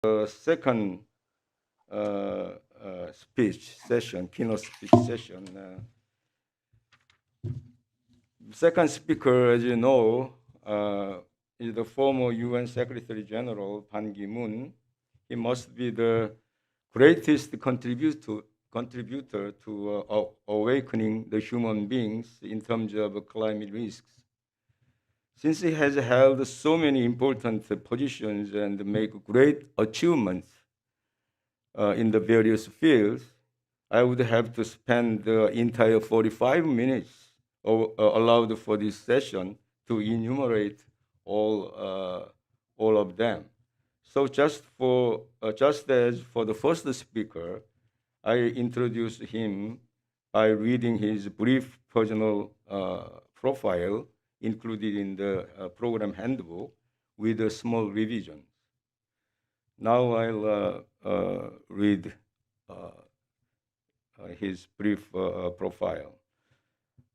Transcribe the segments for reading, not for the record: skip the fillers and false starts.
the second speech session, keynote speech session. Second speaker, as you know, is the former UN Secretary General Ban Ki-moon. He must be the greatest contributor to awakening the human beings in terms of climate risks. Since he has held so many important positions and made great achievements in the various fields, I would have to spend the entire 45 minutes allowed for this session to enumerate all of them. So just as for the first speaker, I introduced him by reading his brief personal profile included in the program handbook with a small revision. Now I'll read his brief profile.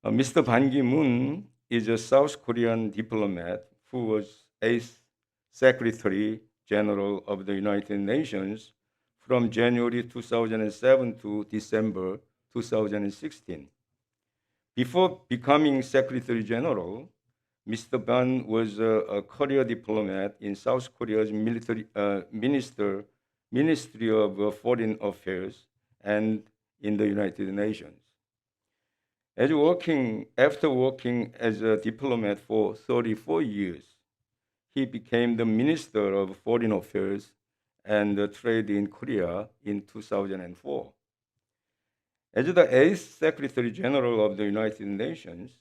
Mr. Ban Ki-moon is a South Korean diplomat who was 8th Secretary General of the United Nations from January 2007 to December 2016. Before becoming Secretary General, Mr. Ban was a career diplomat in South Korea's Ministry of Foreign Affairs and in the United Nations. After working as a diplomat for 34 years, he became the Minister of Foreign Affairs and Trade in Korea in 2004. As the 8th Secretary General of the United Nations,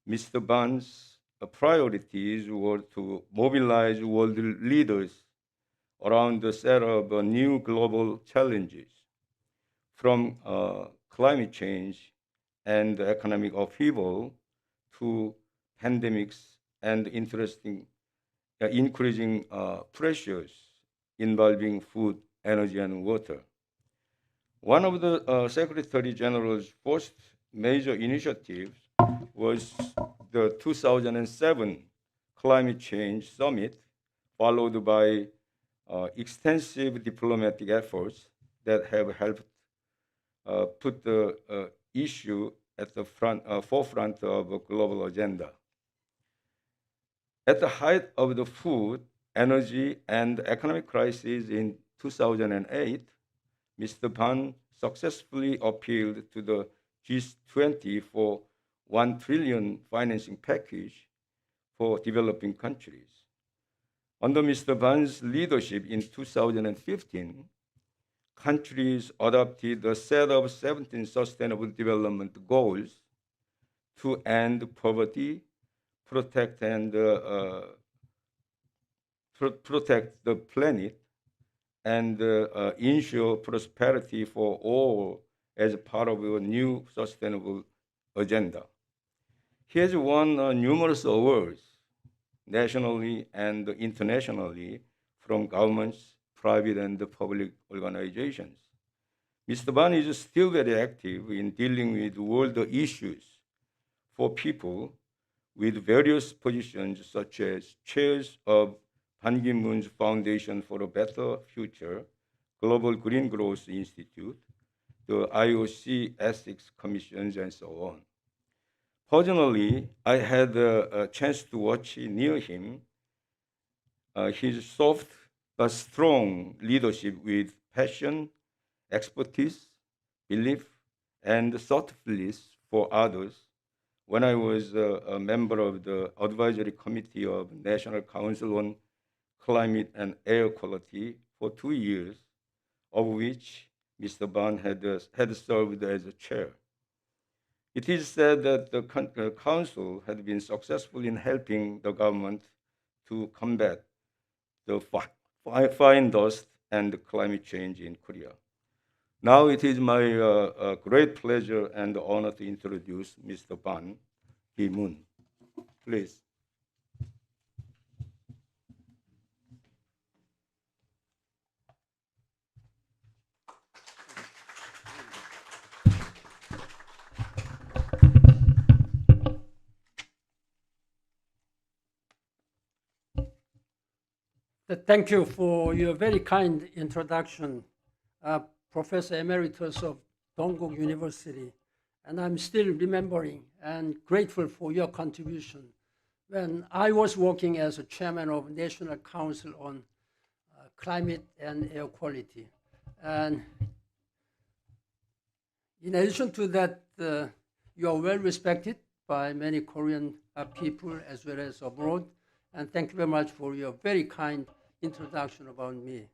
Mr. Ban's priorities were to mobilize world leaders around the set of new global challenges, from climate change and economic upheaval to pandemics and increasing pressures involving food, energy, and water. One of the Secretary General's first major initiatives was the 2007 Climate Change Summit, followed by extensive diplomatic efforts that have helped put the issue at the forefront of a global agenda. At the height of the food, energy, and economic crisis in 2008, Mr. Ban successfully appealed to the G20 for 1 trillion financing package for developing countries. Under Mr. Ban's leadership in 2015, countries adopted a set of 17 Sustainable Development Goals to end poverty, protect the planet, and ensure prosperity for all as part of a new sustainable agenda. He has won numerous awards nationally and internationally from governments, private and public organizations. Mr. Ban is still very active in dealing with world issues for people with various positions, such as chairs of Ban Ki-moon's Foundation for a Better Future, Global Green Growth Institute, the IOC Ethics Commissions, and so on. Personally, I had a chance to watch near him his soft but strong leadership with passion, expertise, belief, and thoughtfulness for others when I was a member of the Advisory Committee of National Council on Climate and Air Quality for 2 years, of which Mr. Ban had served as a chair. It is said that the council had been successful in helping the government to combat the fine dust and climate change in Korea. Now it is my great pleasure and honor to introduce Mr. Ban Ki-moon. Please. Thank you for your very kind introduction, Professor Emeritus of Dongguk University. And I'm still remembering and grateful for your contribution when I was working as a chairman of National Council on Climate and Air Quality. And in addition to that, you are well respected by many Korean people as well as abroad. And thank you very much for your very kind introduction about me.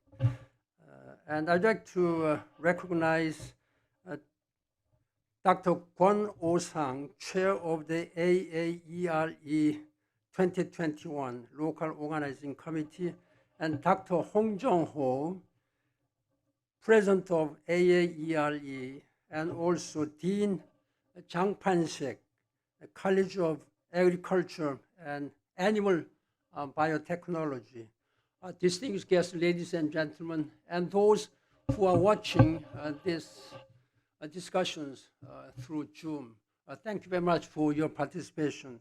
And I'd like to recognize Dr. Kwon Oh-sang, Chair of the AAERE 2021 Local Organizing Committee, and Dr. Hong Jong-ho, President of AAERE, and also Dean Jang Pan-sik, College of Agriculture and Animal Biotechnology. Distinguished guests, ladies and gentlemen, and those who are watching this discussions through Zoom. Thank you very much for your participation.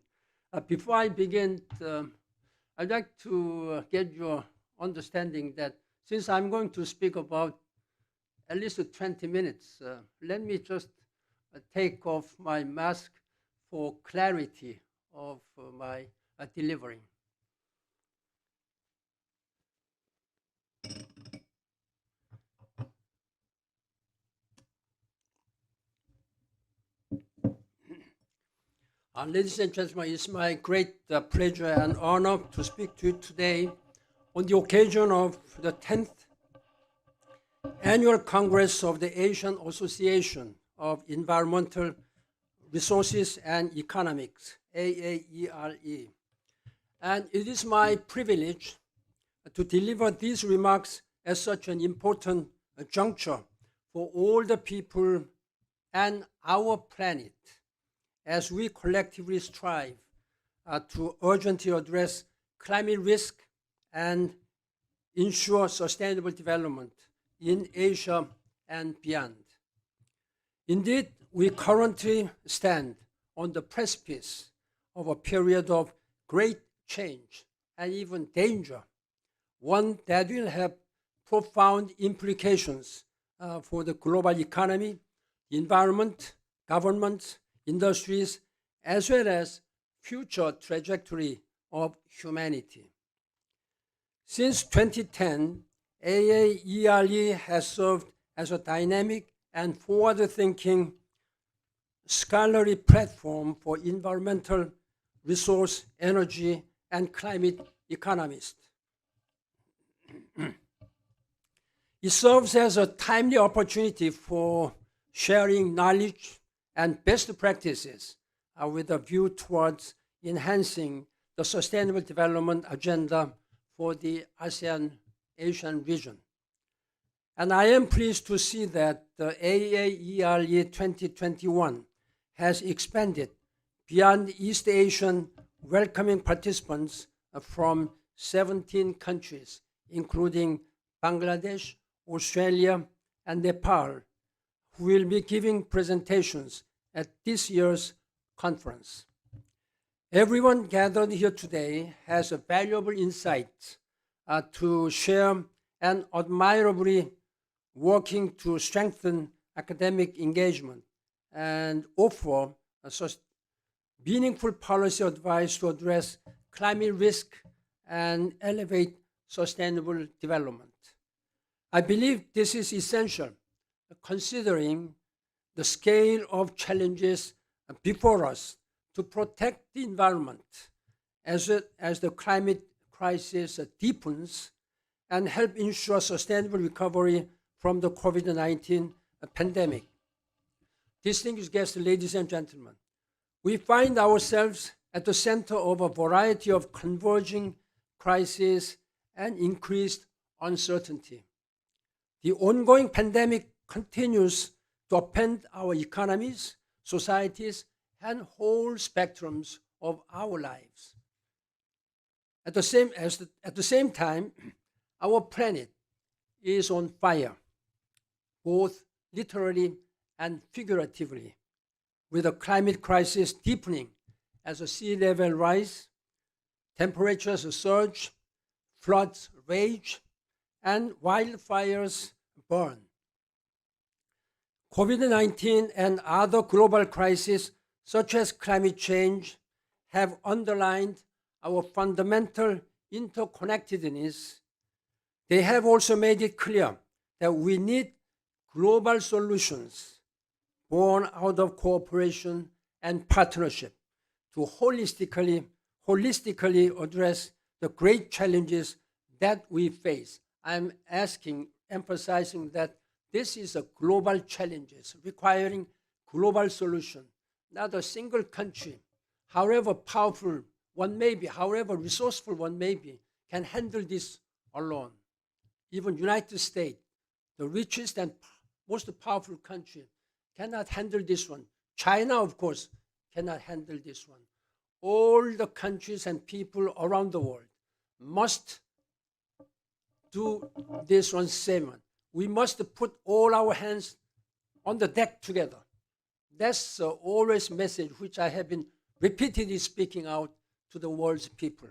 Before I begin, I'd like to get your understanding that since I'm going to speak about at least 20 minutes, let me just take off my mask for clarity of my delivery. Ladies and gentlemen, it's my great pleasure and honor to speak to you today on the occasion of the 10th Annual Congress of the Asian Association of Environmental Resources and Economics, AAERE. And it is my privilege to deliver these remarks at such an important juncture for all the people and our planet, as we collectively strive to urgently address climate risk and ensure sustainable development in Asia and beyond. Indeed, we currently stand on the precipice of a period of great change and even danger, one that will have profound implications for the global economy, environment, governments, industries, as well as future trajectory of humanity. Since 2010, AAERE has served as a dynamic and forward-thinking scholarly platform for environmental, resource, energy, and climate economists. It serves as a timely opportunity for sharing knowledge and best practices with a view towards enhancing the Sustainable Development Agenda for the ASEAN-Asian region. And I am pleased to see that the AAERE 2021 has expanded beyond East Asian, welcoming participants from 17 countries, including Bangladesh, Australia, and Nepal, who will be giving presentations at this year's conference. Everyone gathered here today has a valuable insight to share and admirably working to strengthen academic engagement and offer meaningful policy advice to address climate risk and elevate sustainable development. I believe this is essential considering the scale of challenges before us to protect the environment as the climate crisis deepens and help ensure sustainable recovery from the COVID-19 pandemic. Distinguished guests, ladies and gentlemen, we find ourselves at the center of a variety of converging crises and increased uncertainty. The ongoing pandemic continues to upend our economies, societies, and whole spectrums of our lives. At the same time, our planet is on fire, both literally and figuratively, with the climate crisis deepening as the sea level rise, temperatures surge, floods rage and wildfires burn. COVID-19 and other global crises such as climate change have underlined our fundamental interconnectedness. They have also made it clear that we need global solutions born out of cooperation and partnership to holistically address the great challenges that we face. I'm emphasizing that this is a global challenges requiring global solution. Not a single country, however powerful one may be, however resourceful one may be, can handle this alone. Even United States, the richest and most powerful country, cannot handle this one. China, of course, cannot handle this one. All the countries and people around the world must do this one same. We must put all our hands on the deck together. That's always message which I have been repeatedly speaking out to the world's people.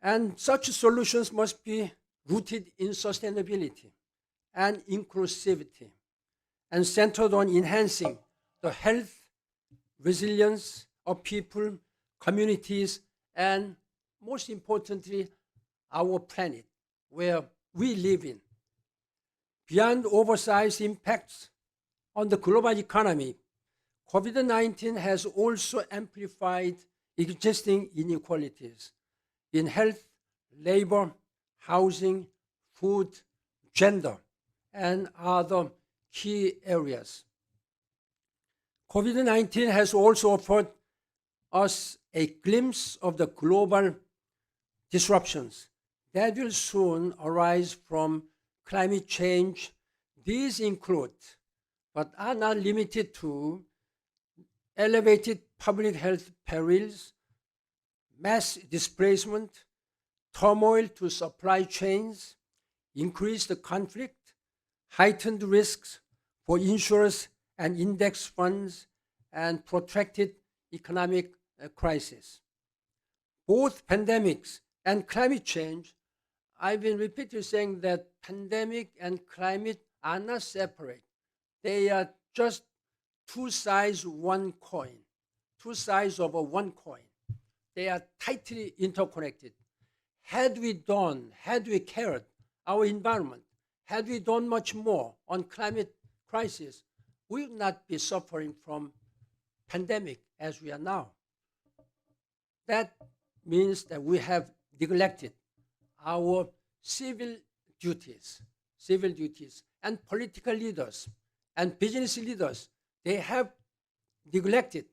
And such solutions must be rooted in sustainability and inclusivity and centered on enhancing the health, resilience of people, communities, and most importantly, our planet where we live in. Beyond oversized impacts on the global economy, COVID-19 has also amplified existing inequalities in health, labor, housing, food, gender, and other key areas. COVID-19 has also offered us a glimpse of the global disruptions that will soon arise from climate change. These include, but are not limited to, elevated public health perils, mass displacement, turmoil to supply chains, increased conflict, heightened risks for insurers and index funds, and protracted economic crisis. Both pandemics and climate change, I've been repeatedly saying that pandemic and climate are not separate. They are just two sides, one coin, two sides of one coin. They are tightly interconnected. Had we cared our environment, had we done much more on climate crisis, we would not be suffering from pandemic as we are now. That means that we have neglected our civil duties, and political leaders and business leaders, they have neglected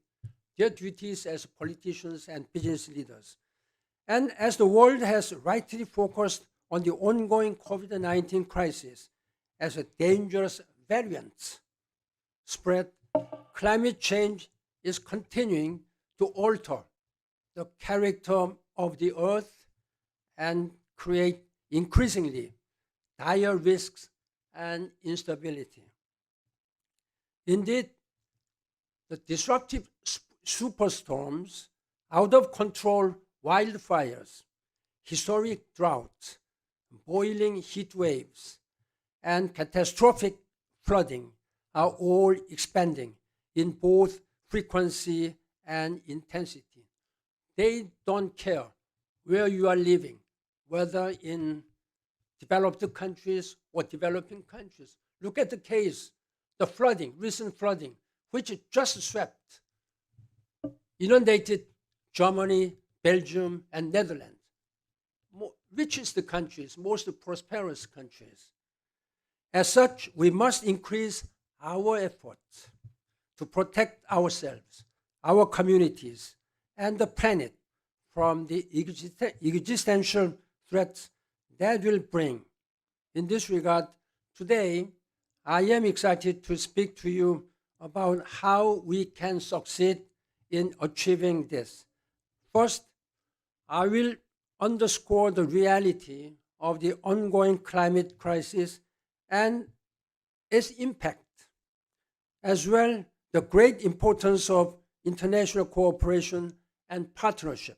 their duties as politicians and business leaders. And as the world has rightly focused on the ongoing COVID-19 crisis as a dangerous variant spread, climate change is continuing to alter the character of the earth and create increasingly dire risks and instability. Indeed, the disruptive superstorms, out of control wildfires, historic droughts, boiling heat waves, and catastrophic flooding are all expanding in both frequency and intensity. They don't care where you are living, whether in developed countries or developing countries. Look at the case, the flooding, recent flooding, which just swept, inundated Germany, Belgium, and Netherlands, richest countries, most prosperous countries. As such, we must increase our efforts to protect ourselves, our communities, and the planet from the existential threats that will bring. In this regard, today, I am excited to speak to you about how we can succeed in achieving this. First, I will underscore the reality of the ongoing climate crisis and its impact, as well the great importance of international cooperation and partnership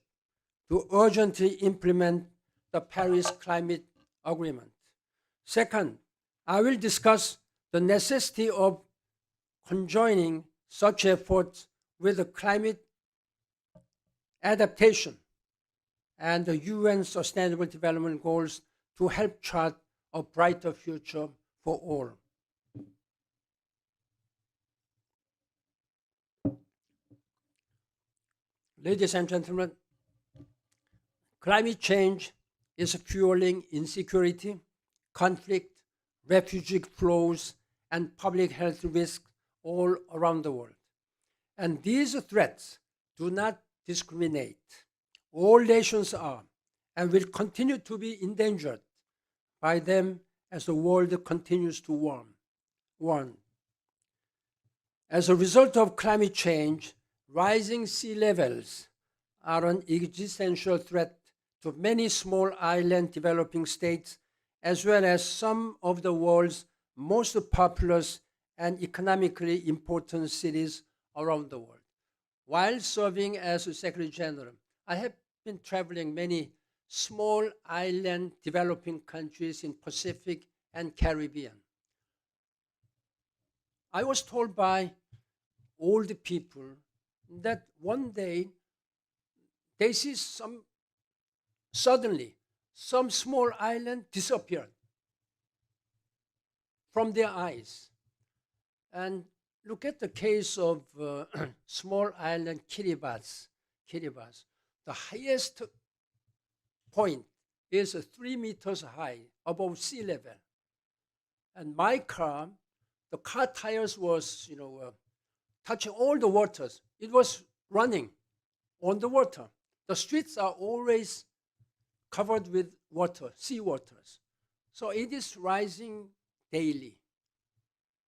to urgently implement the Paris Climate Agreement. Second, I will discuss the necessity of conjoining such efforts with the climate adaptation and the UN Sustainable Development Goals to help chart a brighter future for all. Ladies and gentlemen, climate change is fueling insecurity, conflict, refugee flows, and public health risks all around the world. And these threats do not discriminate. All nations are and will continue to be endangered by them as the world continues to warm. As a result of climate change, rising sea levels are an existential threat to many small island developing states, as well as some of the world's most populous and economically important cities around the world. While serving as a Secretary General, I have been traveling many small island developing countries in Pacific and Caribbean. I was told by old people that one day they see suddenly some small island disappeared from their eyes. And look at the case of small island Kiribati. The highest point is 3 meters high above sea level. And my car, the car tires was, touching all the waters. It was running on the water. The streets are always covered with water, sea waters. So it is rising daily.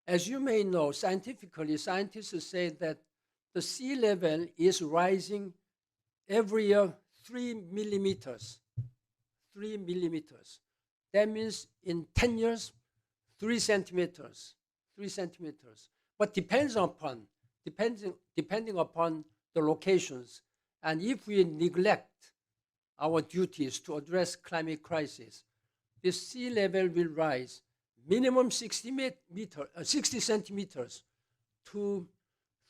As you may know, scientifically, scientists say that the sea level is rising every year 3 millimeters. 3 millimeters. That means in 10 years, 3 centimeters. 3 centimeters. But depending upon the locations, and if we neglect our duties to address climate crisis, the sea level will rise minimum 60 centimeters to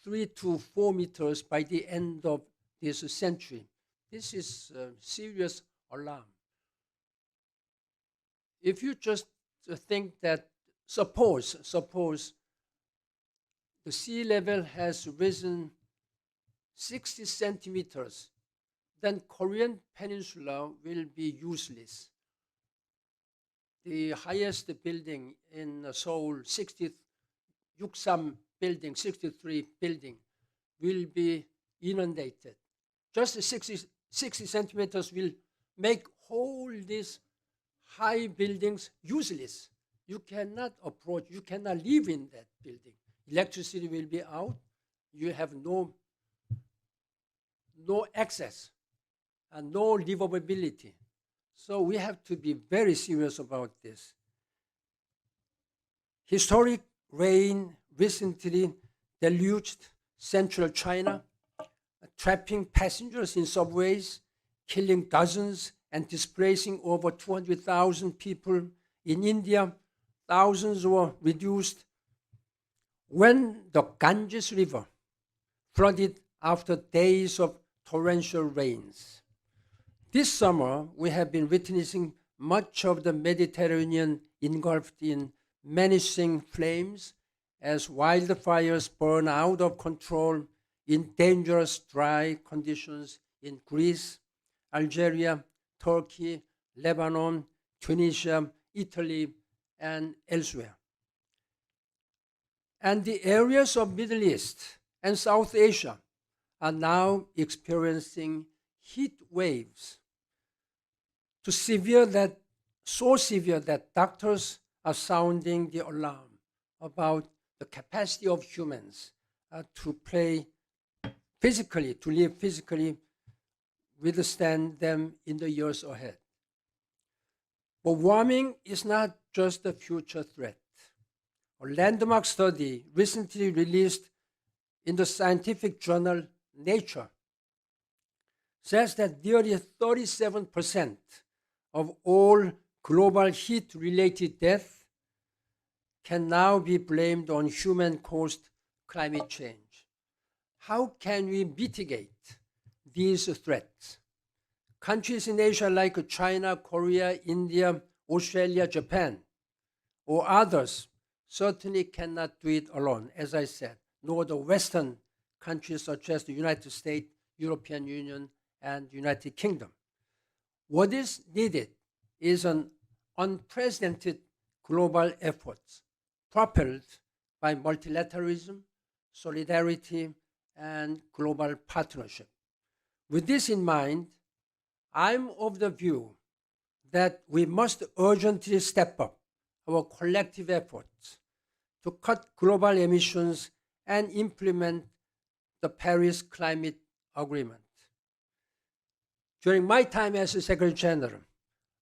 3 to 4 meters by the end of this century. This is a serious alarm. If you just think that suppose the sea level has risen 60 centimeters, then Korean Peninsula will be useless. The highest building in Seoul, 63 building, will be inundated. Just 60 centimeters will make all these high buildings useless. You cannot approach, you cannot live in that building. Electricity will be out. You have no access and no livability. So we have to be very serious about this. Historic rain recently deluged central China, trapping passengers in subways, killing dozens and displacing over 200,000 people. In India, thousands were reduced when the Ganges River flooded after days of torrential rains. This summer, we have been witnessing much of the Mediterranean engulfed in menacing flames as wildfires burn out of control in dangerous dry conditions in Greece, Algeria, Turkey, Lebanon, Tunisia, Italy, and elsewhere. And the areas of Middle East and South Asia are now experiencing heat waves so severe that doctors are sounding the alarm about the capacity of humans to live physically, withstand them in the years ahead. But warming is not just a future threat. A landmark study recently released in the scientific journal Nature says that nearly 37% of all global heat-related deaths can now be blamed on human-caused climate change. How can we mitigate these threats? Countries in Asia like China, Korea, India, Australia, Japan, or others certainly cannot do it alone, as I said, nor the Western countries such as the United States, European Union, and United Kingdom. What is needed is an unprecedented global effort propelled by multilateralism, solidarity, and global partnership. With this in mind, I'm of the view that we must urgently step up our collective efforts to cut global emissions and implement the Paris Climate Agreement. During my time as Secretary General,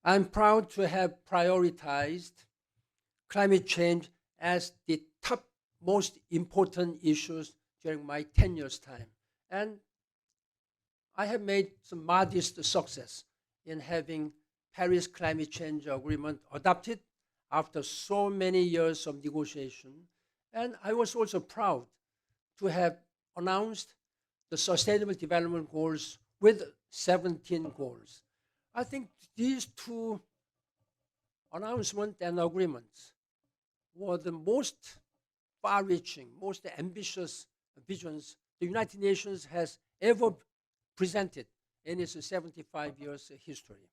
I'm proud to have prioritized climate change as the top most important issues during my 10 years' time. And I have made some modest success in having Paris Climate Change Agreement adopted after so many years of negotiation. And I was also proud to have announced the Sustainable Development Goals with 17 goals. I think these two announcements and agreements were the most far-reaching, most ambitious visions the United Nations has ever presented in its 75 years history.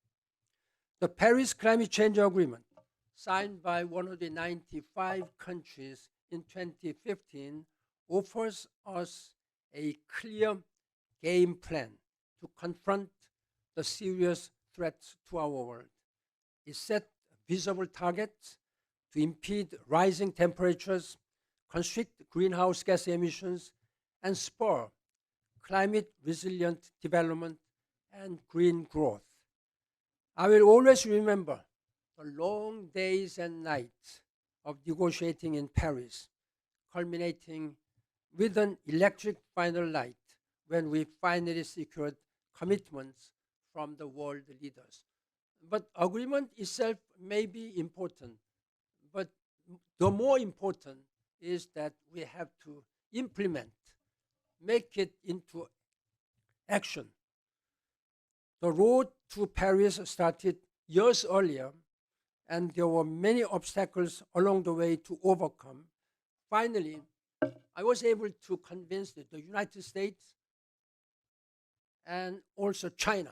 The Paris Climate Change Agreement, signed by 195 countries in 2015, offers us a clear game plan to confront the serious threats to our world. It set visible targets to impede rising temperatures, constrict greenhouse gas emissions, and spur climate-resilient development and green growth. I will always remember the long days and nights of negotiating in Paris, culminating with an electric final night when we finally secured commitments from the world leaders. But agreement itself may be important, but the more important is that we have to implement, make it into action. The road to Paris started years earlier, and there were many obstacles along the way to overcome. Finally, I was able to convince the United States and also China,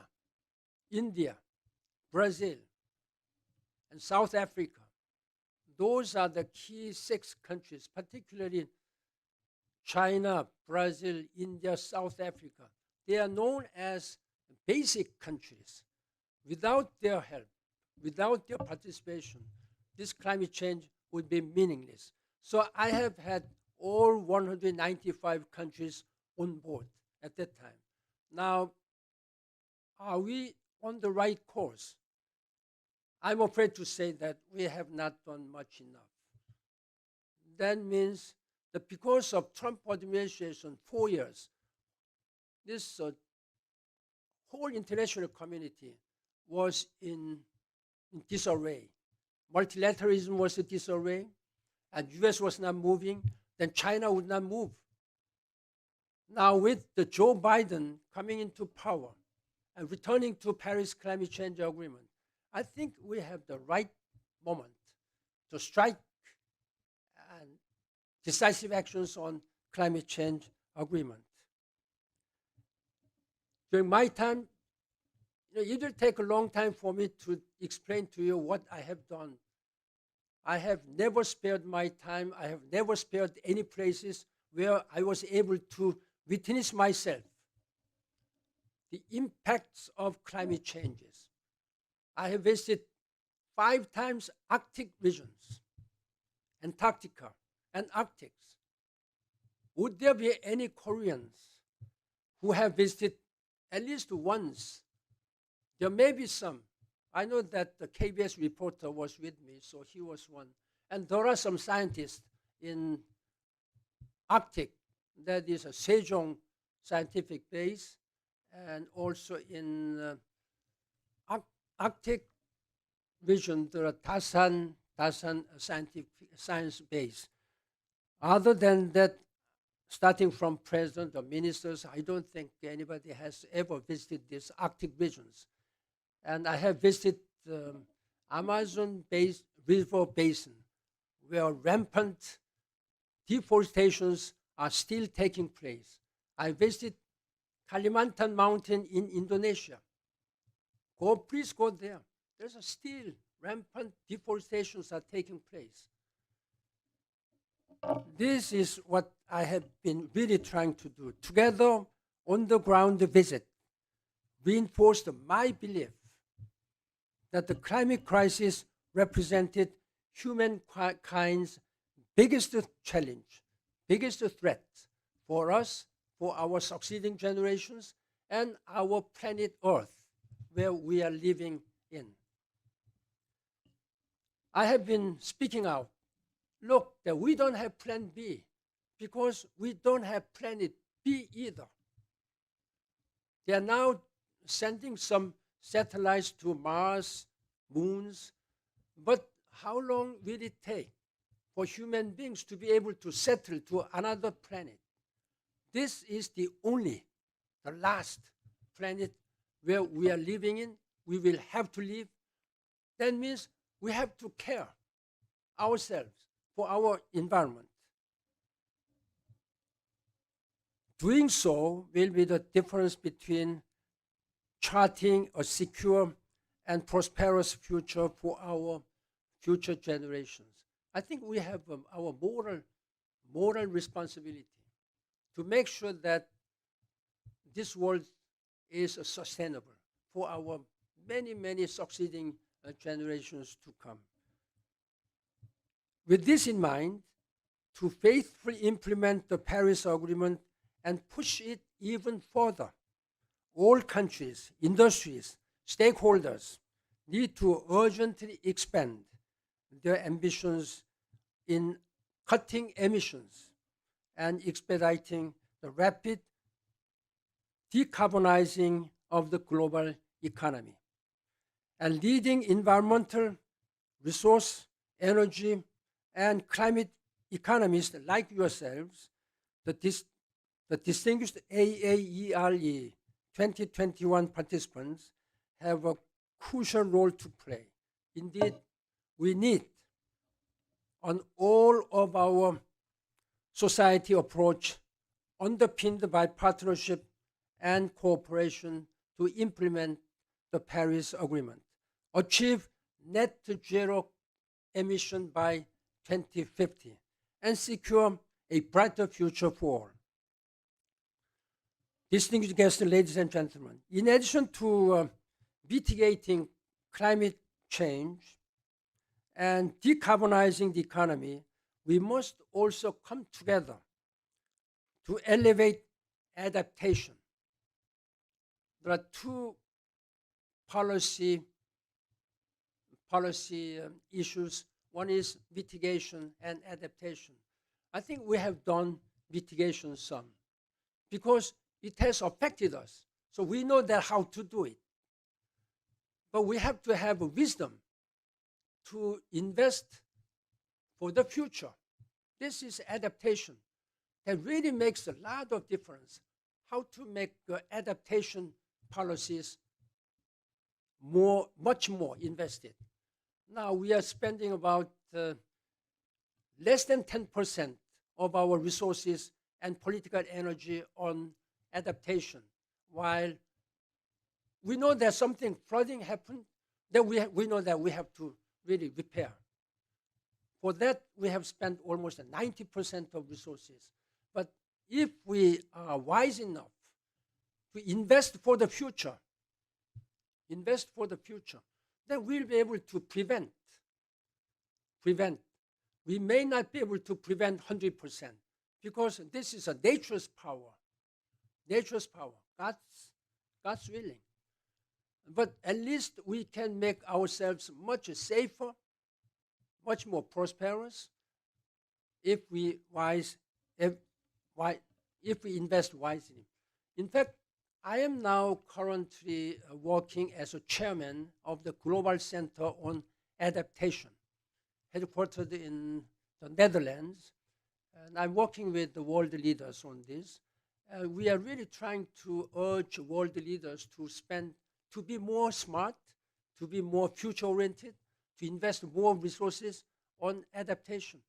India, Brazil, and South Africa. Those are the key 6 countries, particularly China, Brazil, India, South Africa. They are known as basic countries. Without their help, without their participation, this climate change would be meaningless. So I have had all 195 countries on board at that time. Now, are we on the right course? I'm afraid to say that we have not done much enough. That means that because of Trump administration, 4 years, this whole international community was in disarray. Multilateralism was in disarray, and US was not moving, then China would not move. Now with the Joe Biden coming into power and returning to Paris Climate Change Agreement, I think we have the right moment to strike and decisive actions on climate change agreement. During my time, it will take a long time for me to explain to you what I have done. I have never spared my time. I have never spared any places where I was able to witness myself the impacts of climate changes. I have visited 5 times Arctic regions, Antarctica and Arctic. Would there be any Koreans who have visited at least once? There may be some. I know that the KBS reporter was with me, so he was one. And there are some scientists in Arctic, that is a Sejong scientific base, and also in Arctic region, there are dozen science base. Other than that, starting from president or ministers, I don't think anybody has ever visited these Arctic regions. And I have visited the Amazon river basin, where rampant deforestations are still taking place. I visited Kalimantan Mountain in Indonesia. Please go there. There's still rampant deforestations are taking place. This is what I have been really trying to do. Together, on the ground visit reinforced my belief that the climate crisis represented humankind's biggest challenge, biggest threat for us, for our succeeding generations, and our planet Earth, where we are living in. I have been speaking out. Look, that we don't have plan B because we don't have planet B either. They are now sending some satellites to Mars, moons, but how long will it take for human beings to be able to settle to another planet? This is the last planet where we are living in. We will have to live. That means we have to care ourselves for our environment. Doing so will be the difference between charting a secure and prosperous future for our future generations. I think we have our moral responsibility to make sure that this world is sustainable for our many succeeding generations to come. With this in mind, to faithfully implement the Paris Agreement and push it even further, all countries, industries, stakeholders need to urgently expand their ambitions in cutting emissions and expediting the rapid decarbonizing of the global economy. And leading environmental, resource, energy, and climate economists like yourselves, the distinguished AAERE 2021 participants, have a crucial role to play. Indeed, we need on all of our society approach underpinned by partnership and cooperation to implement the Paris Agreement, achieve net zero emission by 2050, and secure a brighter future for all. Distinguished guests, ladies and gentlemen, in addition to mitigating climate change and decarbonizing the economy, we must also come together to elevate adaptation. There are two policy issues. One is mitigation and adaptation. I think we have done mitigation some because it has affected us. So we know that how to do it. But we have to have a wisdom to invest for the future. This is adaptation that really makes a lot of difference. How to make adaptation policies much more invested. Now we are spending about less than 10% of our resources and political energy on adaptation, while we know that something flooding happened, then we know that we have to really repair. For that, we have spent almost 90% of resources. But if we are wise enough to invest for the future, then we'll be able to prevent. We may not be able to prevent 100% because this is a nature's power. God's willing. But at least we can make ourselves much safer, much more prosperous if we invest wisely. In fact, I am now currently working as a chairman of the Global Center on Adaptation, headquartered in the Netherlands. And I'm working with the world leaders on this. We are really trying to urge world leaders to be more smart, to be more future-oriented, to invest more resources on adaptation.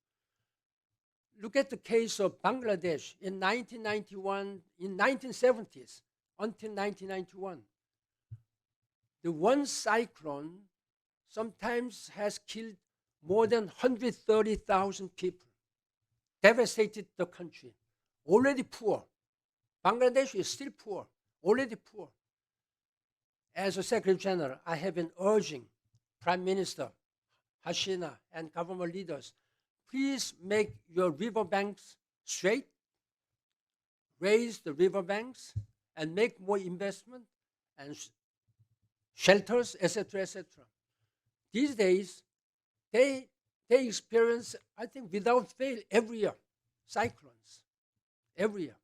Look at the case of Bangladesh in 1991, in 1970s until 1991. The one cyclone sometimes has killed more than 130,000 people, devastated the country, already poor. Bangladesh is still poor, already poor. As a Secretary General, I have been urging Prime Minister Hasina and government leaders, please make your riverbanks straight, raise the riverbanks, and make more investment and shelters, etc., etc. These days, they experience, I think, without fail, every year, cyclones, every year.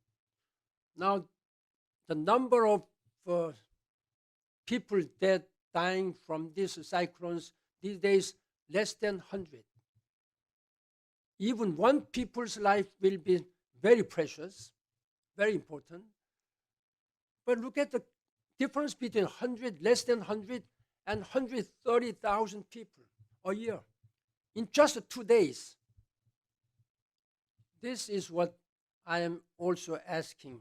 Now, the number of people dead dying from these cyclones these days, less than 100. Even one people's life will be very precious, very important. But look at the difference between 100, less than 100, and 130,000 people a year in just 2 days. This is what I am also asking,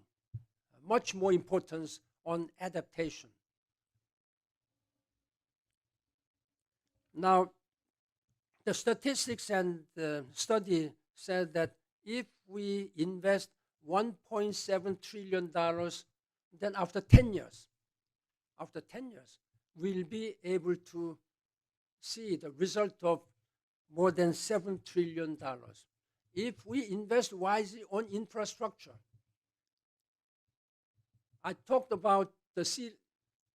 much more importance on adaptation. Now, the statistics and the study said that if we invest $1.7 trillion, then after 10 years, we'll be able to see the result of more than $7 trillion. If we invest wisely on infrastructure, I talked about the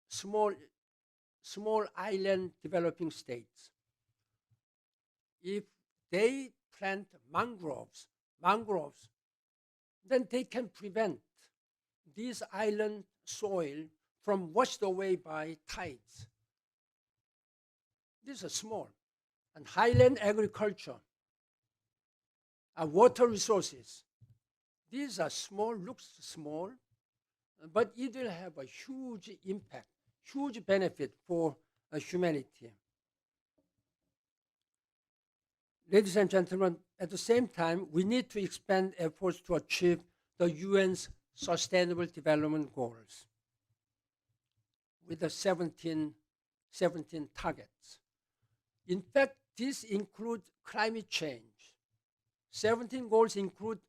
small island developing states. If they plant mangroves, then they can prevent this island soil from washed away by tides. These are small. And highland agriculture, water resources, these are small, looks small, but it will have a huge impact, huge benefit for humanity. Ladies and gentlemen, at the same time, we need to expand efforts to achieve the UN's Sustainable Development Goals with the 17 targets. In fact, these include climate change. 17 goals include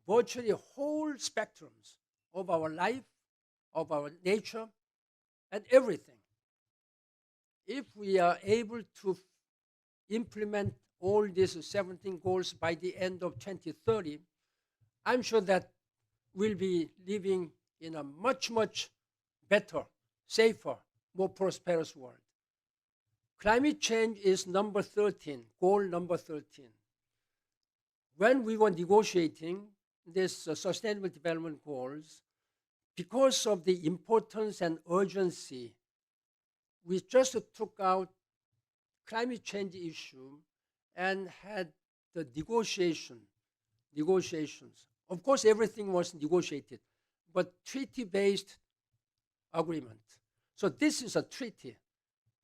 virtually whole spectrums of our life, of our nature, and everything. If we are able to implement all these 17 goals by the end of 2030, I'm sure that we'll be living in a much, much better, safer, more prosperous world. Climate change is number 13, goal number 13. When we were negotiating these Sustainable Development Goals, because of the importance and urgency, we just took out climate change issue and had the negotiations. Of course, everything was negotiated, but treaty-based agreement. So this is a treaty.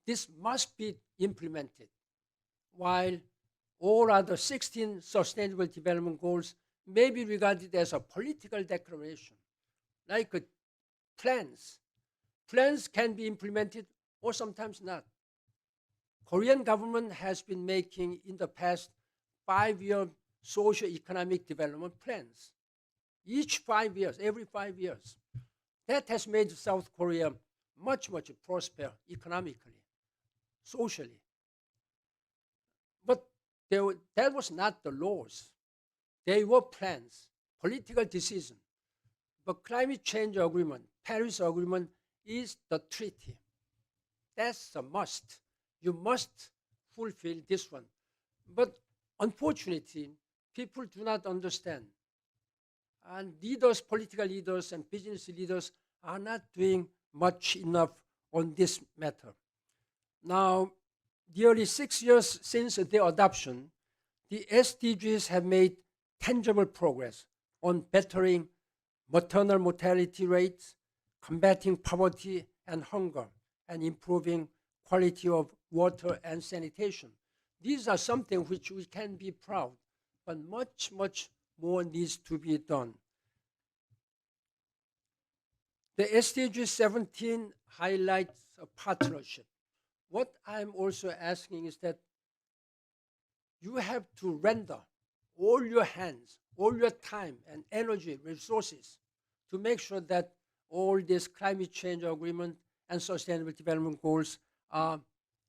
This must be implemented, while all other 16 Sustainable Development Goals may be regarded as a political declaration, like plans. Plans can be implemented or sometimes not. Korean government has been making in the past 5-year socio-economic development plans. Each 5 years, every 5 years. That has made South Korea much, much prosper economically, socially. But that was not the laws. They were plans, political decision. But climate change agreement, Paris Agreement, is the treaty. That's a must. You must fulfill this one. But unfortunately, people do not understand. And leaders, political leaders and business leaders are not doing much enough on this matter. Now, nearly 6 years since their adoption, the SDGs have made tangible progress on bettering maternal mortality rates, combating poverty and hunger, and improving quality of water and sanitation. These are something which we can be proud, but much, much more needs to be done. The SDG 17 highlights a partnership. What I'm also asking is that you have to render all your hands, all your time and energy, resources to make sure that all these climate change agreement and sustainable development goals are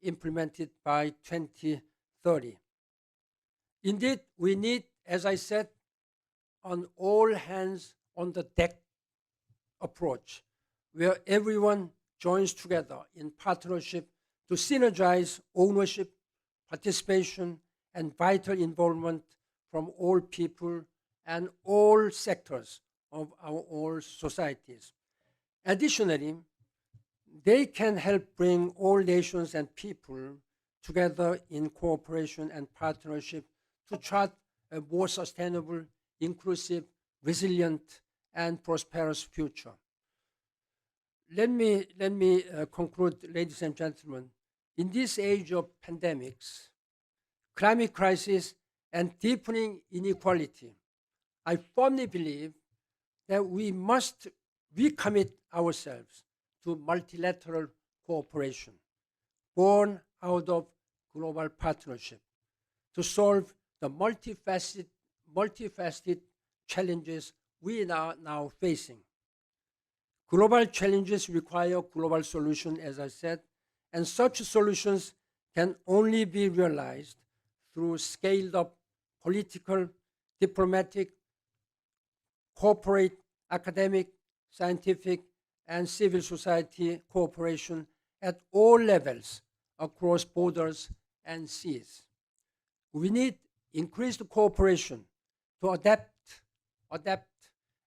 implemented by 2030. Indeed, we need, as I said, an all hands on the deck approach, where everyone joins together in partnership to synergize ownership, participation, and vital involvement from all people and all sectors of our all societies. Additionally, they can help bring all nations and people together in cooperation and partnership to chart a more sustainable, inclusive, resilient, and prosperous future. Let me conclude, ladies and gentlemen. In this age of pandemics, climate crisis, and deepening inequality, I firmly believe that we must recommit ourselves to multilateral cooperation born out of global partnership to solve the multifaceted challenges we are now facing. Global challenges require global solutions, as I said, and such solutions can only be realized through scaled up political, diplomatic, corporate, academic, scientific, and civil society cooperation at all levels across borders and seas. We need increased cooperation to adapt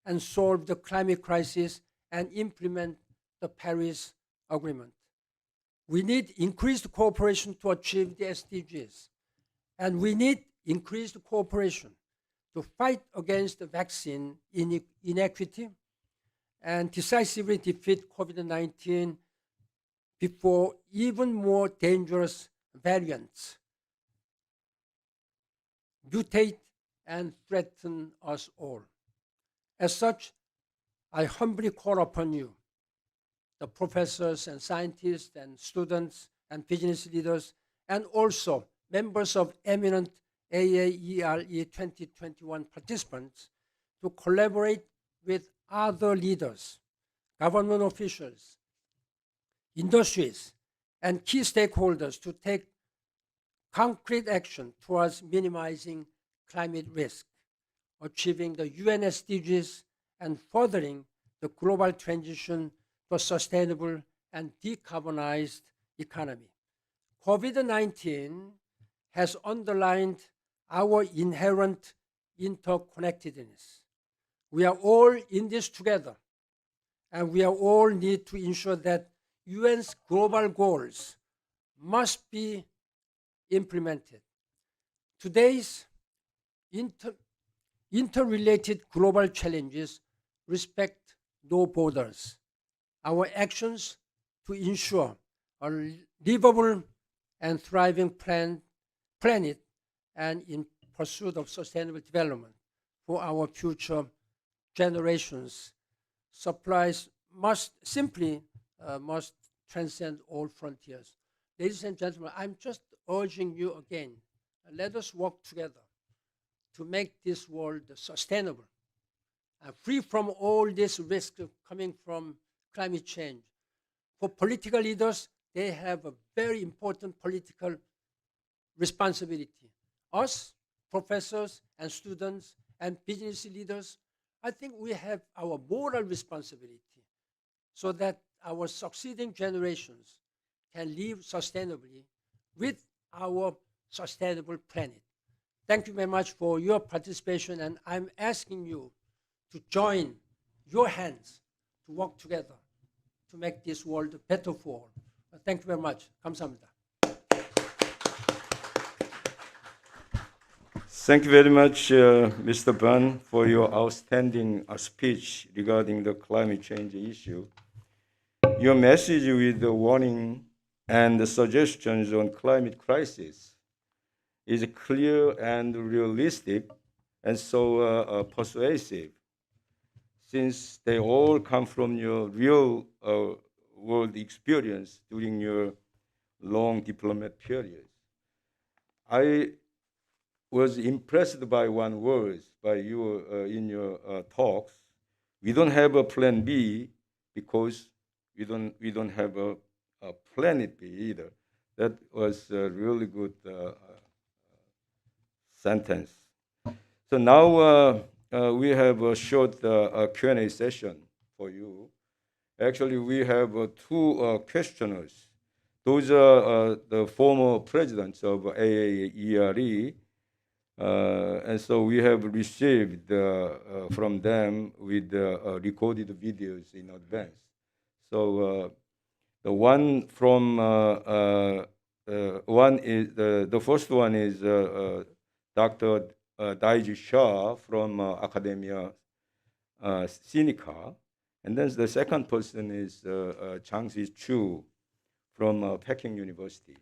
and solve the climate crisis and implement the Paris Agreement. We need increased cooperation to achieve the SDGs. And we need increased cooperation to fight against the vaccine inequity and decisively defeat COVID-19 before even more dangerous variants mutate and threaten us all. As such, I humbly call upon you, the professors and scientists and students and business leaders, and also members of eminent AAERE 2021 participants, to collaborate with other leaders, government officials, industries, and key stakeholders to take concrete action towards minimizing climate risk, achieving the UN SDGs, and furthering the global transition to a sustainable and decarbonized economy. COVID-19 has underlined our inherent interconnectedness. We are all in this together, and we are all need to ensure that UN's global goals must be implemented. Today's interrelated global challenges respect no borders. Our actions to ensure a livable and thriving planet and in pursuit of sustainable development for our future generations must transcend all frontiers. Ladies and gentlemen, I'm just urging you again, let us work together to make this world sustainable and free from all this risk coming from climate change. For political leaders, they have a very important political responsibility. Us, professors and students and business leaders, I think we have our moral responsibility so that our succeeding generations can live sustainably with our sustainable planet. Thank you very much for your participation, and I'm asking you to join your hands to work together to make this world better for all. Thank you very much. 감사합니다. Thank you very much, Mr. Ban, for your outstanding speech regarding the climate change issue. Your message with the warning and the suggestions on climate crisis is clear and realistic and so persuasive, since they all come from your real world experience during your long diplomat period. I was impressed by one word by you in your talks. We don't have a plan B because we don't have a planet B either. That was a really good sentence. So now we have a short Q&A session for you. Actually, we have two questioners. Those are the former presidents of AAERE, and so we have received from them with recorded videos in advance. So the one from one is the first one is Dr. Daiji Shah from Academia Sinica, and then the second person is Changsi Chu from Peking University.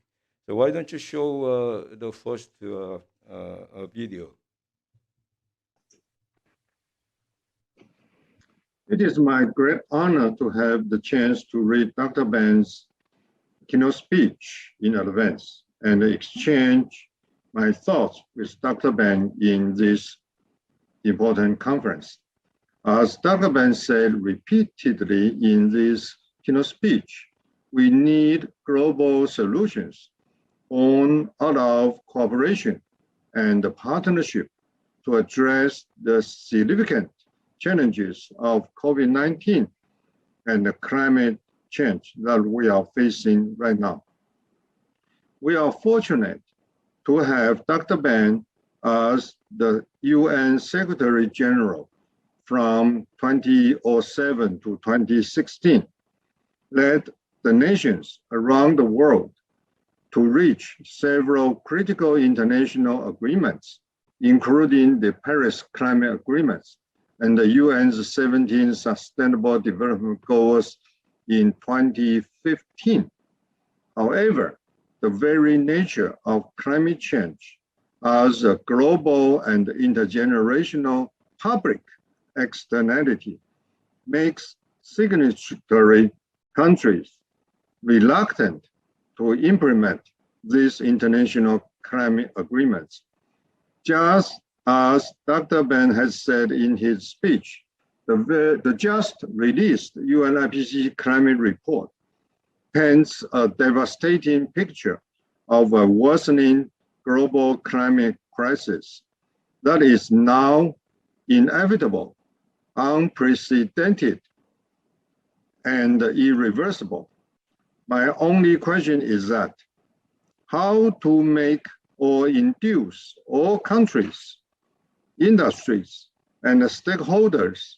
So why don't you show the first video? It is my great honor to have the chance to read Dr. Ban's keynote speech in advance and exchange my thoughts with Dr. Ban in this important conference. As Dr. Ban said repeatedly in this keynote speech, we need global solutions born out of cooperation and partnership to address the significant challenges of COVID-19 and the climate change that we are facing right now. We are fortunate to have Dr. Ban as the UN Secretary General from 2007 to 2016, led the nations around the world to reach several critical international agreements, including the Paris Climate Agreements and the UN's 17 Sustainable Development Goals in 2015. However, the very nature of climate change as a global and intergenerational public externality makes signatory countries reluctant to implement these international climate agreements. Just as Dr. Ban has said in his speech, the just released UNIPCC climate report paints a devastating picture of a worsening global climate crisis that is now inevitable, unprecedented, and irreversible. My only question is that how to make or induce all countries, industries, and stakeholders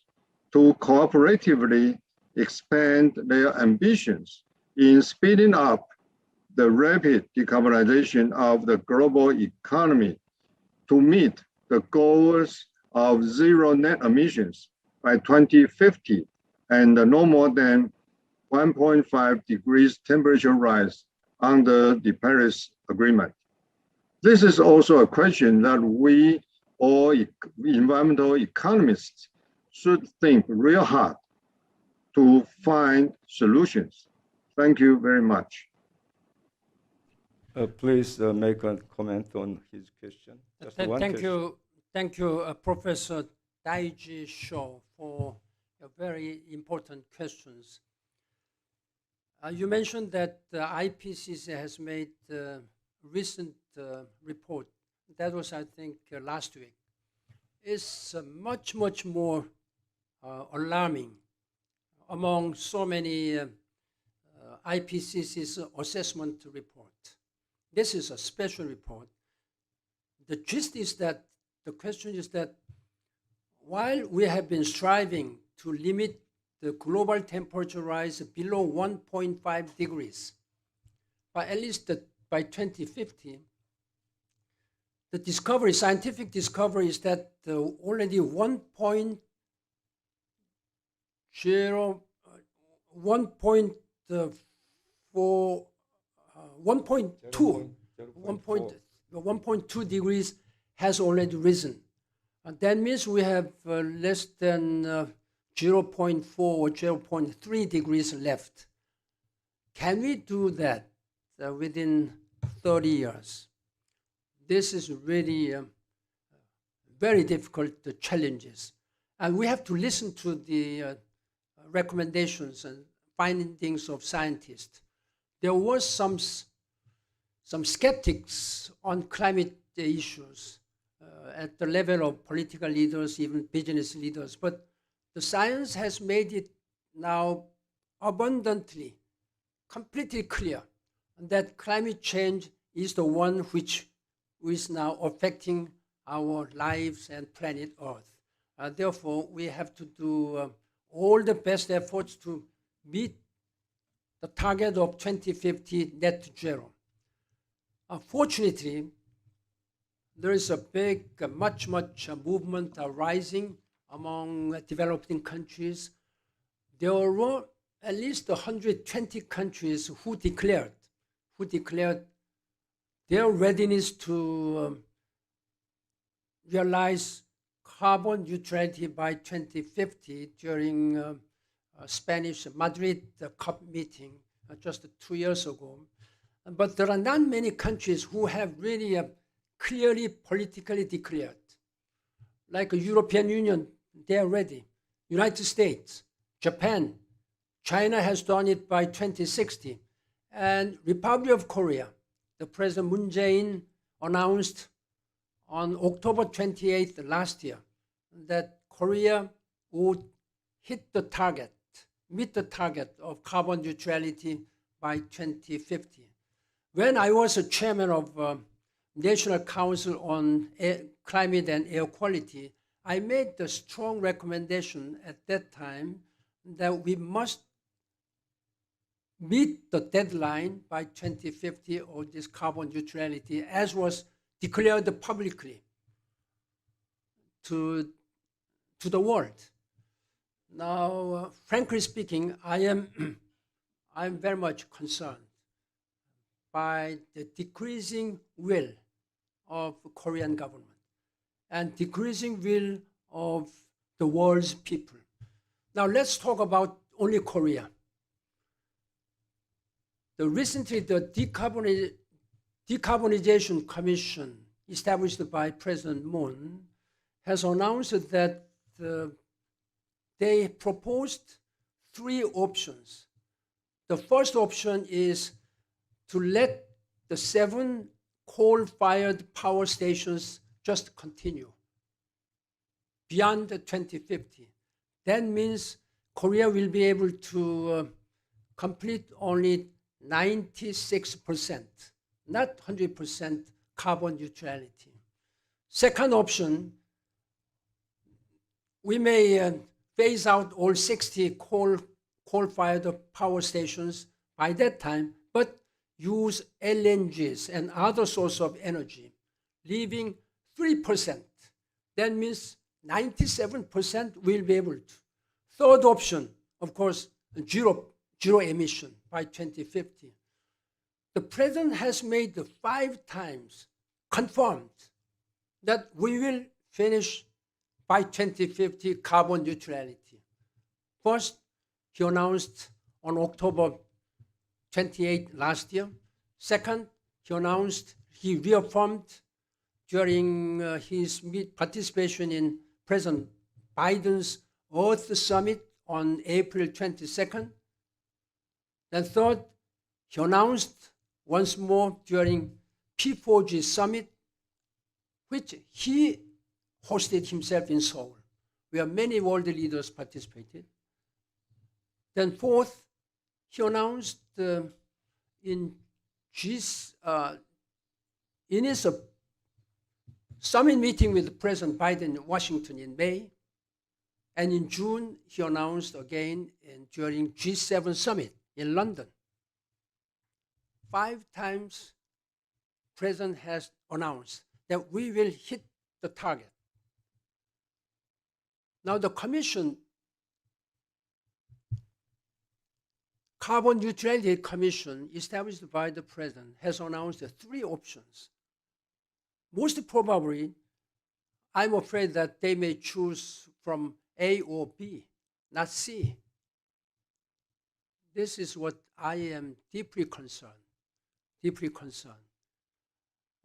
to cooperatively expand their ambitions in speeding up the rapid decarbonization of the global economy to meet the goals of zero net emissions by 2050 and no more than 1.5 degrees temperature rise under the Paris Agreement. This is also a question that we all environmental economists should think real hard to find solutions. Thank you very much. Please make a comment on his question. Just one Thank question. you, Professor Daiji Shaw, for your very important questions. You mentioned that the IPCC has made a recent report. That was, I think, last week. It's much, much more alarming among so many IPCC's assessment report. This is a special report. The gist is that, the question is that while we have been striving to limit the global temperature rise below 1.5 degrees. But at least by 2050, the discovery, scientific discovery is that already 1.2 degrees has already risen. That means we have less than 0.4 or 0.3 degrees left. Can we do that within 30 years? This is really very difficult challenges. And we have to listen to the recommendations and findings of scientists. There was some skeptics on climate issues at the level of political leaders, even business leaders. But the science has made it now abundantly, completely clear that climate change is the one which is now affecting our lives and planet Earth. Therefore, we have to do all the best efforts to meet the target of 2050 net zero. Fortunately, there is a big, much movement rising among developing countries. There were at least 120 countries who declared their readiness to realize carbon neutrality by 2050 during Spanish Madrid COP meeting just 2 years ago. But there are not many countries who have really clearly politically declared. Like the European Union, they are ready. United States, Japan, China has done it by 2060. And Republic of Korea, the President Moon Jae-in announced on October 28th last year that Korea would hit the target, meet the target of carbon neutrality by 2050. When I was a chairman of National Council on Climate and Air Quality, I made the strong recommendation at that time that we must meet the deadline by 2050 of this carbon neutrality, as was declared publicly to the world. Now, frankly speaking, I am very much concerned by the decreasing will of the Korean government and decreasing will of the world's people. Now let's talk about only Korea. Recently, the Decarbonization Commission established by President Moon has announced that they proposed 3 options. The first option is to let the 7 coal-fired power stations just continue beyond 2050. That means Korea will be able to complete only 96%, not 100% carbon neutrality. Second option, we may phase out all 60 coal-fired power stations by that time, but use LNGs and other sources of energy, leaving 3%. That means 97% will be able to. Third option, of course, zero emission by 2050. The president has made 5 times confirmed that we will finish by 2050 carbon neutrality. First, he announced on October 28 last year. Second, he reaffirmed during his participation in President Biden's Earth Summit on April 22nd. Then third, he announced once more during P4G Summit, which he hosted himself in Seoul, where many world leaders participated. Then fourth, he announced in his summit meeting with President Biden in Washington in May, And in June, he announced again during G7 summit in London. 5 times, President has announced that we will hit the target. Now the Commission, Carbon Neutrality Commission, established by the President, has announced 3 options. Most probably, I'm afraid that they may choose from A or B, not C. This is what I am deeply concerned.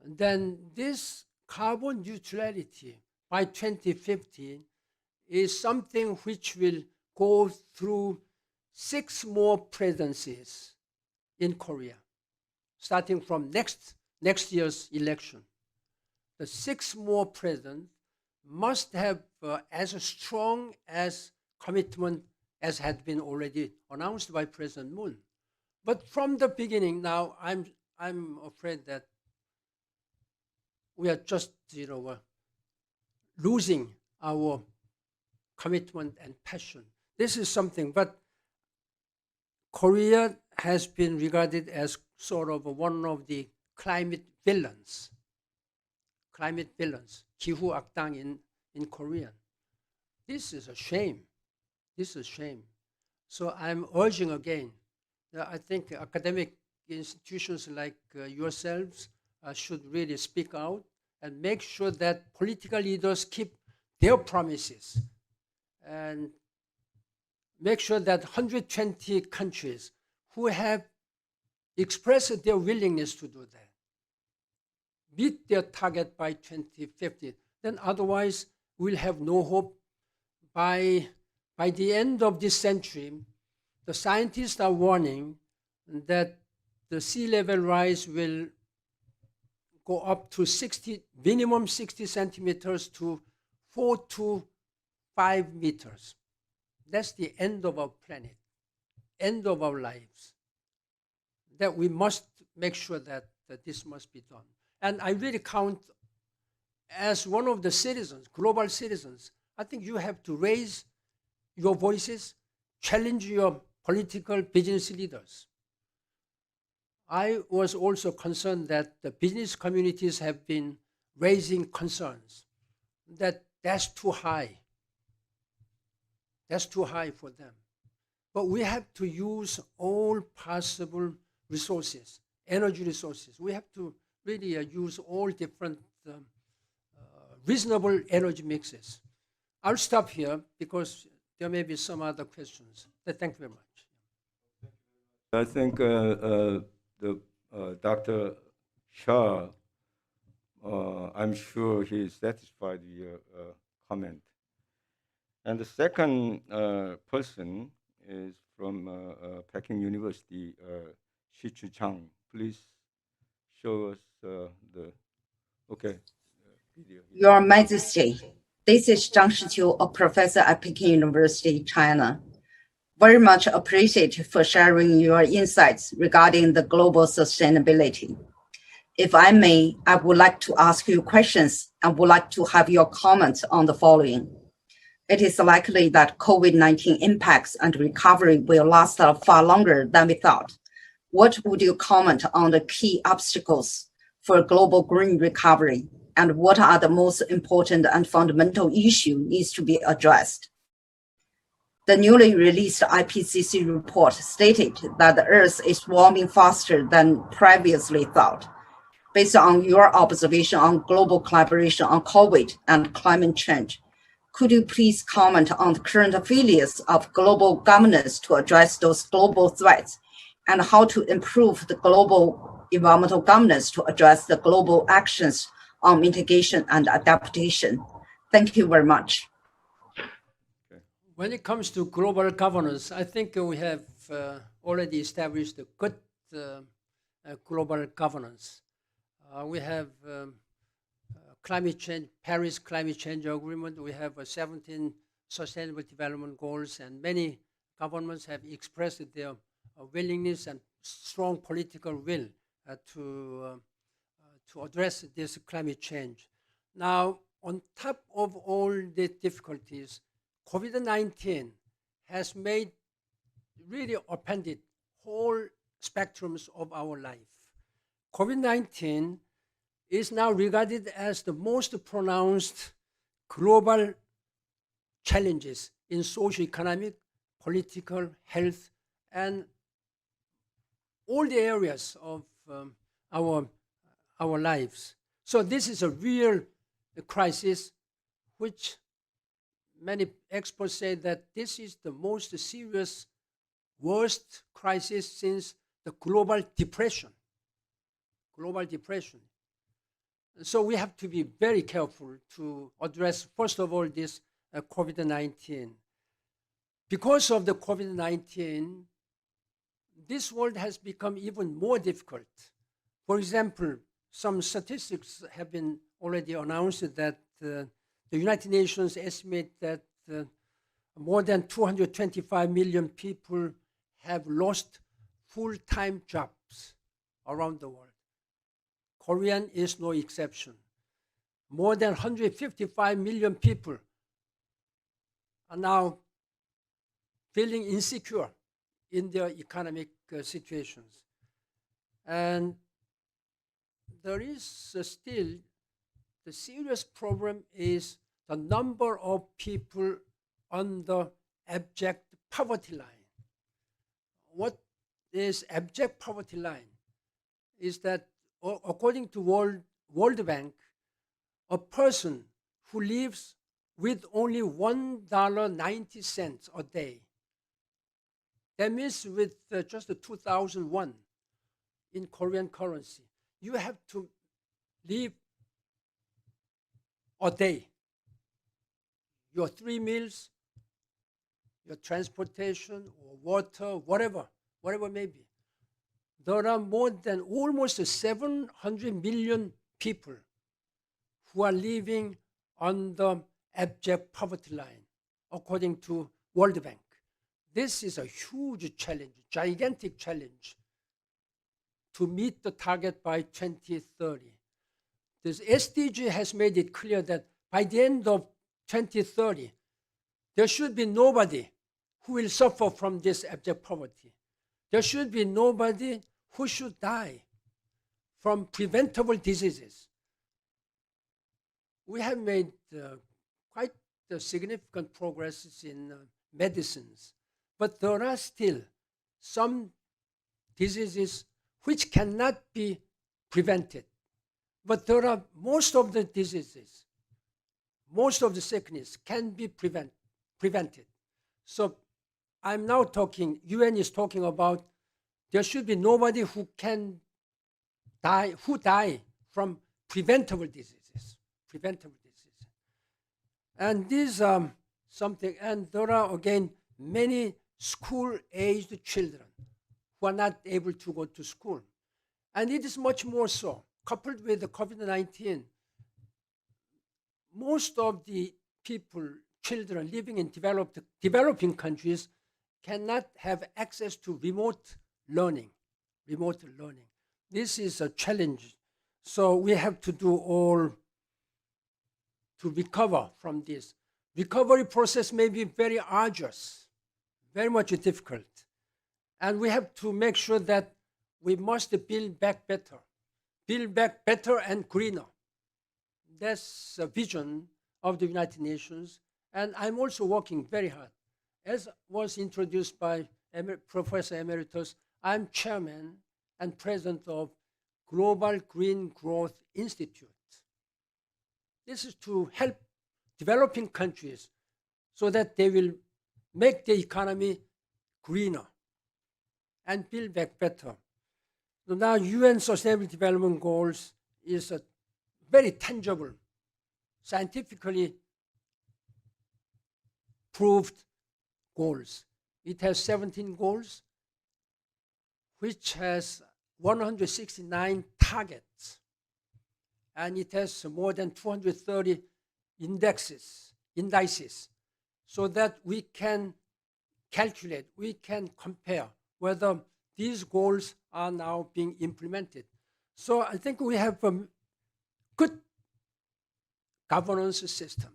And then this carbon neutrality by 2050 is something which will go through 6 more presidencies in Korea, starting from next year's election. The 6 more presidents must have as strong as commitment as had been already announced by President Moon. But from the beginning, now I'm afraid that we are just losing our commitment and passion. This is something, but Korea has been regarded as sort of one of the climate villains. 기후 악당 in Korean. This is a shame. So I'm urging again, I think academic institutions like yourselves should really speak out and make sure that political leaders keep their promises and make sure that 120 countries who have expressed their willingness to do that meet their target by 2050. Then otherwise, we'll have no hope. By the end of this century, the scientists are warning that the sea level rise will go up to minimum 60 centimeters to 4 to 5 meters. That's the end of our planet, end of our lives. That we must make sure that this must be done. And I really count as one of the citizens, global citizens, I think you have to raise your voices, challenge your political business leaders. I was also concerned that the business communities have been raising concerns that that's too high. That's too high for them. But we have to use all possible resources, energy resources. We have to really use all different reasonable energy mixes. I'll stop here because there may be some other questions. Thank you very much. I think Dr. Shah, I'm sure he is satisfied with your comment. And the second person is from Peking University, Shichu Chang. Please show us the video. Your Majesty, this is Zhang Shiqiu, a professor at Peking University, China. Very much appreciate for sharing your insights regarding the global sustainability. If I may, I would like to ask you questions and would like to have your comments on the following. It is likely that COVID-19 impacts and recovery will last far longer than we thought. What would you comment on the key obstacles for global green recovery, and what are the most important and fundamental issues needs to be addressed? The newly released IPCC report stated that the Earth is warming faster than previously thought. Based on your observation on global collaboration on COVID and climate change, could you please comment on the current failures of global governance to address those global threats, and how to improve the global environmental governance to address the global actions on mitigation and adaptation? Thank you very much. When it comes to global governance, I think we have already established a good global governance. We have climate change, Paris Climate Change Agreement. We have 17 Sustainable Development Goals, and many governments have expressed their willingness and strong political will to address this climate change. Now, on top of all the difficulties, COVID-19 has made really upended whole spectrums of our life. COVID-19 is now regarded as the most pronounced global challenges in socio-economic, political, health, and all the areas of our lives. So this is a real crisis, which many experts say that this is the most serious, worst crisis since the global depression. Global depression. So we have to be very careful to address, first of all, this COVID-19. Because of the COVID-19, this world has become even more difficult. For example, some statistics have been already announced that the United Nations estimate that more than 225 million people have lost full-time jobs around the world. Korean is no exception. More than 155 million people are now feeling insecure in their economic situations. And there is still, the serious problem is the number of people on the abject poverty line. What is abject poverty line? Is that according to World Bank, a person who lives with only $1.90 a day, that means with just 2001 in Korean currency, you have to live a day. Your 3 meals, your transportation, or water, whatever may be. There are more than almost 700 million people who are living on the abject poverty line, according to World Bank. This is a huge challenge, gigantic challenge to meet the target by 2030. This SDG has made it clear that by the end of 2030, there should be nobody who will suffer from this abject poverty. There should be nobody who should die from preventable diseases. We have made quite significant progress in medicines, but there are still some diseases which cannot be prevented. But there are most of the diseases, most of the sickness can be prevented. So I'm now talking, UN is talking about there should be nobody who can die, who die from preventable diseases. And these are something, and there are again many school-aged children who are not able to go to school. And it is much more so, coupled with the COVID-19, most of the people, children living in developing countries cannot have access to remote learning. This is a challenge. So we have to do all to recover from this. Recovery process may be very arduous, very much difficult. And we have to make sure that we must build back better and greener. That's a vision of the United Nations. And I'm also working very hard. As was introduced by Professor Emeritus, I'm chairman and president of Global Green Growth Institute. This is to help developing countries so that they will make the economy greener and build back better. So now UN Sustainable Development Goals is a very tangible, scientifically proved goals. It has 17 goals, which has 169 targets, and it has more than 230 indices, so that we can calculate, we can compare whether these goals are now being implemented. So I think we have a good governance system.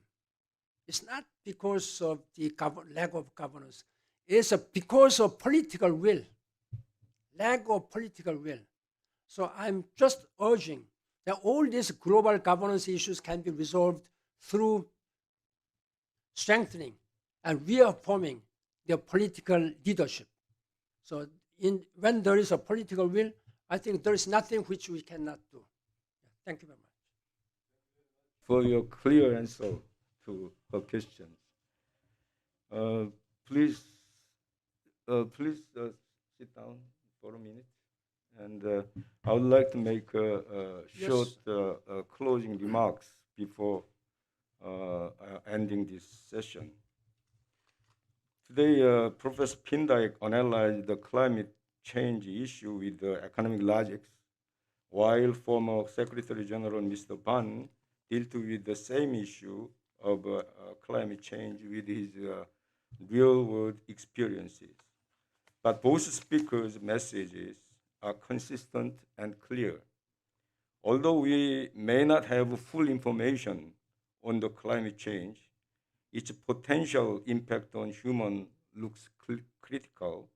It's not because of the lack of governance. It's because of political will, lack of political will. So I'm just urging that all these global governance issues can be resolved through strengthening and reaffirming the political leadership. So when there is a political will, I think there is nothing which we cannot do. Thank you very much. For your clear answer to her questions. Please sit down for a minute. And I would like to make Yes. short closing remarks before ending this session. Today, Professor Pindyke analyzed the climate change issue with economic logics, while former Secretary General Mr. Ban dealt with the same issue of climate change with his real-world experiences. But both speakers' messages are consistent and clear. Although we may not have full information on the climate change, its potential impact on humans looks critical,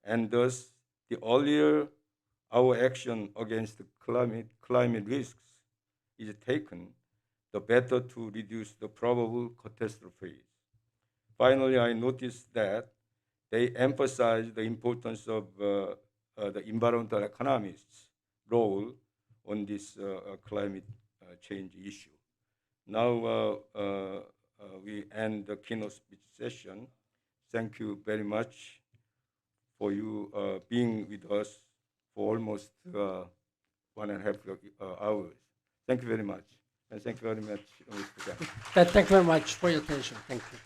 and thus the earlier our action against climate risks is taken, the better to reduce the probable catastrophes. Finally, I noticed that they emphasize the importance of the environmental economists' role on this climate change issue. Now we end the keynote speech session. Thank you very much for you being with us for almost 1.5 hours. Thank you very much. And thank you very much, Mr. Gang. Thank you very much for your attention. Thank you.